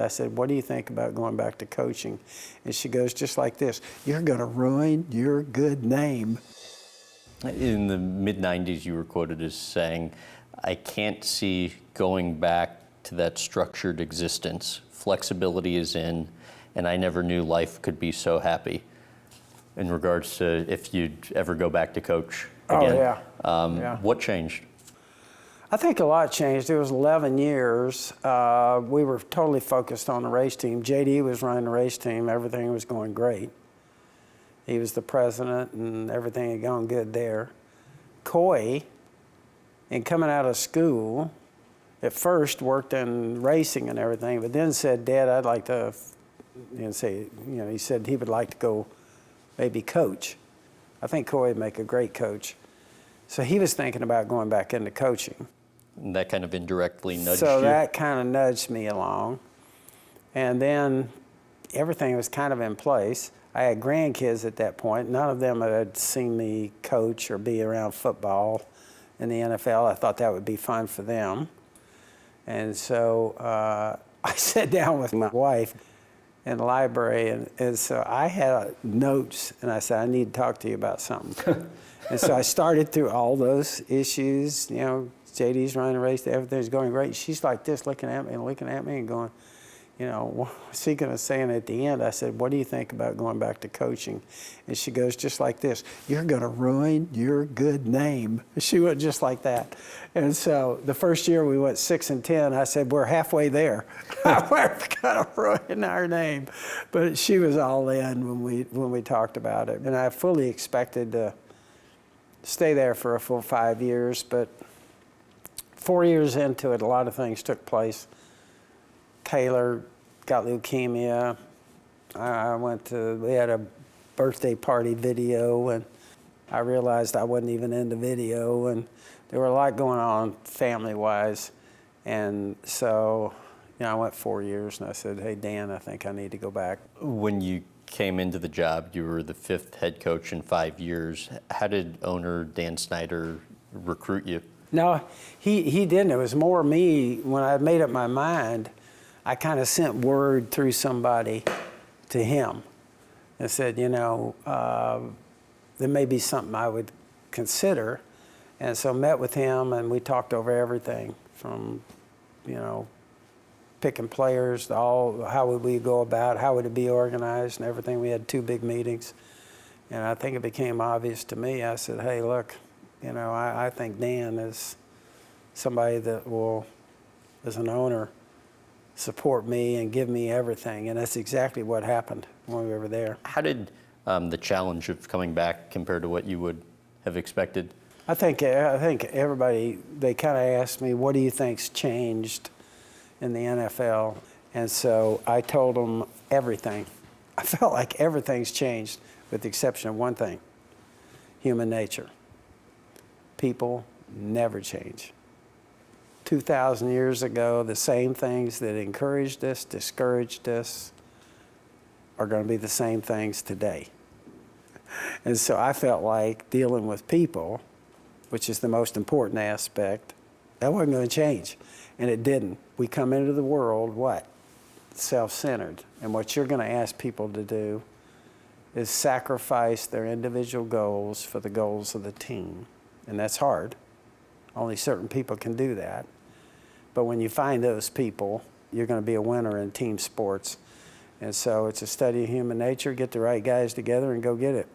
I said, what do you think about going back to coaching? And she goes just like this, you're going to ruin your good name. In the mid-90s, you were quoted as saying, I can't see going back to that structured existence. Flexibility is in, and I never knew life could be so happy. In regards to if you'd ever go back to coach again. Oh, yeah. What changed? I think a lot changed. It was 11 years. We were totally focused on the race team. JD was running the race team. Everything was going great. He was the president, and everything had gone good there. Coy, and coming out of school, at first worked in racing and everything, but then said, Dad, I'd like to, he said he would like to go maybe coach. I think Coy would make a great coach. So he was thinking about going back into coaching. And that kind of indirectly nudged you? So that kind of nudged me along. And then everything was kind of in place. I had grandkids at that point. None of them had seen me coach or be around football in the NFL. I thought that would be fun for them. And so I sat down with my wife in the library, and so I had notes, and I said, I need to talk to you about something. And so I started through all those issues. You know, JD's running a race, everything's going great. She's like this, looking at me and going, you know, what's he going to say? And at the end, I said, what do you think about going back to coaching? And she goes just like this, you're going to ruin your good name. She went just like that. And so the first year we went 6-10. I said, we're halfway there. We're going to ruin our name. But she was all in when we talked about it. And I fully expected to stay there for a full 5 years. But 4 years into it, a lot of things took place. Taylor got leukemia. We had a birthday party video, and I realized I wasn't even into video, and there were a lot going on family-wise. And so, I went 4 years, and I said, hey, Dan, I think I need to go back. When you came into the job, you were the 5th head coach in 5 years. How did owner Dan Snyder recruit you? No, he didn't. It was more me. When I made up my mind, I kind of sent word through somebody to him and said, there may be something I would consider. And so met with him, and we talked over everything from, picking players to how would we go about, how would it be organized and everything. We had 2 big meetings. And I think it became obvious to me. I said, hey, look, I think Dan is somebody that will, as an owner, support me and give me everything. And that's exactly what happened when we were there. How did the challenge of coming back compare to what you would have expected? I think everybody, they kind of asked me, what do you think's changed in the NFL? And so I told them everything. I felt like everything's changed with the exception of one thing, human nature. People never change. 2,000 years ago, the same things that encouraged us, discouraged us, are going to be the same things today. And so I felt like dealing with people, which is the most important aspect, that wasn't going to change. And it didn't. We come into the world, what? Self-centered. And what you're going to ask people to do is sacrifice their individual goals for the goals of the team. And that's hard. Only certain people can do that. But when you find those people, you're going to be a winner in team sports. And so it's a study of human nature. Get the right guys together and go get it.